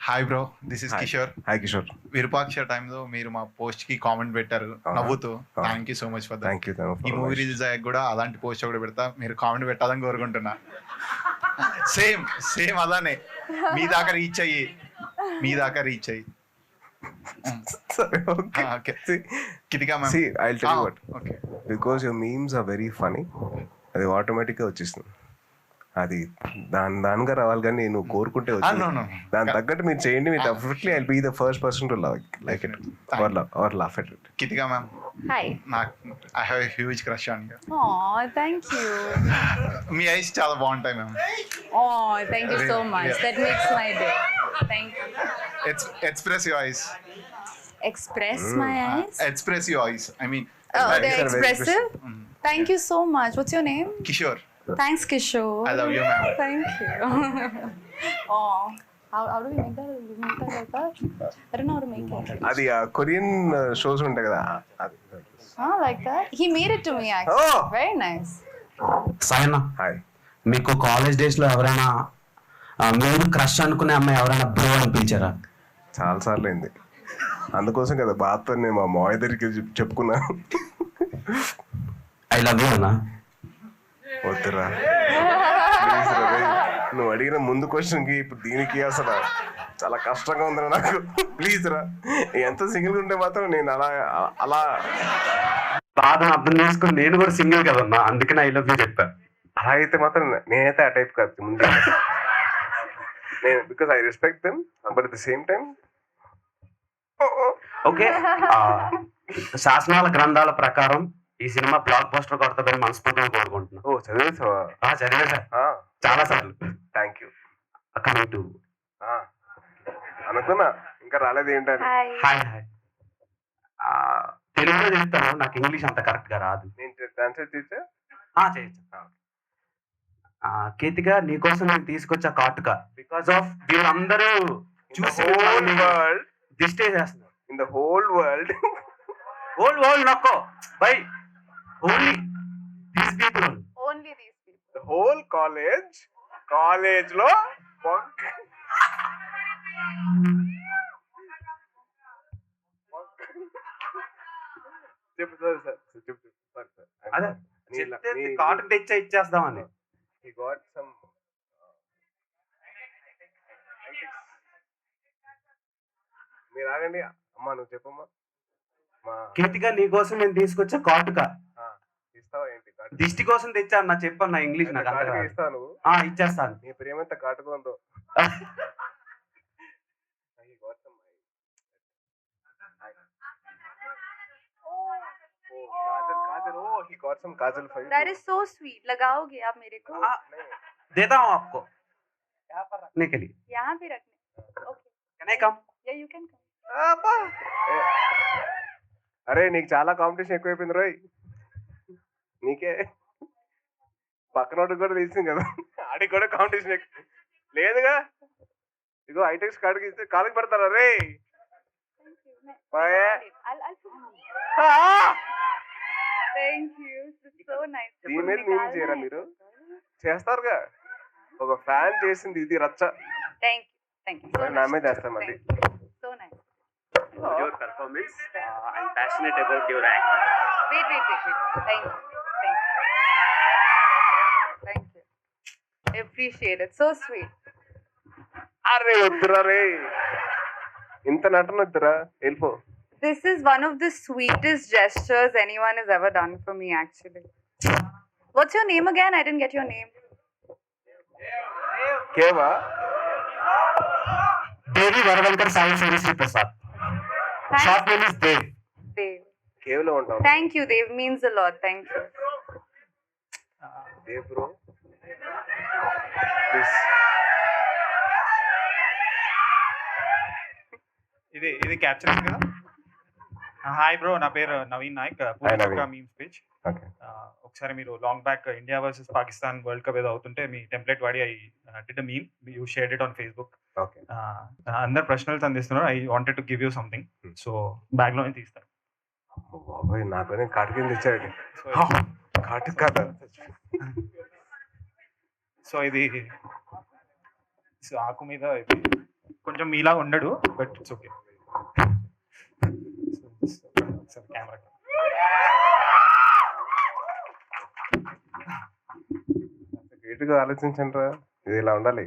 Hi bro, this is Kishore. Hi Kishore. Virupaksha టైంలో మీరు మా పోస్ట్ కి కామెంట్ పెట్టారు నవ్వుతూ. Thank you so much for that. Thank you. ఈ మూవీ రిలీజ్ అయ్యాక కూడా అలాంటి పోస్ట్ ఒకటి పెడతా, మీరు కామెంట్ పెట్టాలని కోరుకుంటున్నా. సేమ్ సేమ్ అలానే మీ దాకా రీచ్ అయ్యి okay Kitika ma'am. See, I'll tell you what. Okay Because your memes are very funny. అది ఆటోమేటిక్గా వచ్చేస్తుంది. అది దానిగా రావాలి కానీ నేను కోరుకుంటే వచ్చింది. దాని తగ్గట్టు మీరు చేయండి. మీరు definitely I'll be the first person to like it or laugh at it. Kitika ma'am, Hi. I have a huge crush on you. Aw, thank you. మీ ఐస్ చాలా బాగుంటాయి ma'am. Oh, thank you so much. Yeah. That makes my day. Thank you. Express your eyes. Express my eyes? Express your eyes. I mean, Oh, eyes they're are very expressive? Thank you so much. What's your name? Kishore. Thanks, Kishore. I love you, ma'am. Thank you. Oh. How do we make that? We make that like that? I don't know how to make it. అది Korean shows ఉంటాయి కదా. Oh, like that? He made it to me actually. Oh! Very nice. Sayanna, hi. మీకు college days లో ఎవరైనా మీరు crush అనుకునే అమ్మాయి ఎవరైనా బ్రో అనిపించారా? చాలా సార్లు అయింది. అందుకోసం కదా బాధతో నేను మా మాయ దగ్గరికి చెప్పుకున్నా. ఐ లవ్ యూ అన్నా. వద్దురా ప్లీజ్ రా రేయ్. నువ్వు అడిగిన ముందు క్వశ్చన్కి ఇప్పుడు దీనికి అసలు చాలా కష్టంగా ఉందిరా నాకు. ప్లీజ్ రా, ఎంత సింగిల్గా ఉంటే మాత్రం నేను అలా బాధను అర్థం చేసుకుని నేను కూడా సింగిల్ కదన్నా, అందుకని ఐ లవ్ యూ చెప్పా. అలా అయితే మాత్రం నేనైతే ఆ టైప్ కాదు ముందు. నేను because I respect them but at the same time okay, శాసనాల గ్రంథాల ప్రకారం ఈ సినిమా బ్లాక్ బస్టర్ కొడతాదని మనస్ఫూర్తిగా కోరుకుంటున్నా. ఓ చదివేసావా? చదివేసా చాలా సార్లు. Thank you. కమింగ్ టు అనుకున్నా ఇంకా రాలేదు ఏంటని. Hi. Hi hi. తెలుగులో చెప్తాను, నాకు ఇంగ్లీష్ అంత కరెక్ట్ గా రాదు. నేను ట్రాన్స్లేట్ చేసా. చేయొచ్చు. కేతిక, నీకోసం నేను తీసుకొచ్చా కాటుక. బికాస్ ఆఫ్ వీళ్ళందరూ చూసి వరల్డ్ దిష్టే చేస్తున్నారు. In the whole world. Old నొక్కో by only these people. Only these people. The whole college లో చెప్పు సార్ చెప్పు సార్. అదే చెప్తే కాటుక తెచ్చా ఇచ్చేద్దామని. He got some మీరు ఆగండి అమ్మా, నువ్వు చెప్పమ్మా. మా కేతిక, నీకోసం నేను తీసుకొచ్చా కాటుక. ఇస్తావా ఏంటి కాటుక? దిష్టి కోసం తెచ్చా అన్న, చెప్పన్న ఇంగ్లీష్ నాకు అంత కాటుక రాదు. ఇస్తావా నువ్వు? ఇచ్చేస్తాను. నీ ప్రేమంత కాటుక ఉందో. He got some Kajal. Oh, he got some Kajal for you. That is so sweet. लगाओगे आप मेरे को? देता हूँ आपको यहाँ पर रखने के लिए. यहाँ पे रखने. Okay. Can I come? Yeah, you can come. అరే నీకు చాలా కాంపిటీషన్ ఎక్కువైపోయింది రోయ్. నీకే పక్కనోడు కూడా తెలిసింది కదా, ఆడికి కూడా కాంపిటీషన్ ఎక్కువ లేదుగా. ఇగో ఐటెక్స్ కాడికి ఇస్తే కాలికి పడతారా రే. Thank you. This is so nice. దీని మీద నేను చేయరా? మీరు చేస్తారుగా. ఒక ఫ్యాన్ చేసింది ఇది రచ్చ. Thank you. Thank you. So నా nice. మీద చేస్తాం మళ్ళీ. So nice. Your performance. I'm passionate about your act. Wait. Thank you. Thank you. I appreciate it. So sweet. అరే వద్దురా రే, ఇంత నటన వద్దురా, వెళ్ళిపో. This is one of the sweetest gestures anyone has ever done for me, actually. What's your name again? I didn't get your name. కేవా Devi Varavankar Sai Sri Prasad. Short name is Dev. Dev. కేవ్లో ఉంటావు. Thank you, Dev. Means a lot. Thank you. Dev bro please. ఇది capture కదా. Hi bro, నా పేరు నవీన్ నాయక్, పూర్తిగా memes page. Okay. ఒకసారి మీరు long back India versus Pakistan world cup ఏదో అవుతుంటే మీ టెంప్లెట్ వాడి I did a meme, you shared it on Facebook. Okay. అందరు ప్రశ్నలు అందిస్తున్నారు. I wanted to give you something, so bag లోనే తీస్తారు. బాబాయ్ నాకనే కాటు కింద ఇచ్చాడు. కాటు కాదా? సో ఇది సో ఆకు మీద కొంచెం మీలా ఉండడు, బట్ ఇట్స్ ఓకే. కెమెరా గ్రేట్గా ఆలోచించండి రా, ఇది ఇలా ఉండాలి.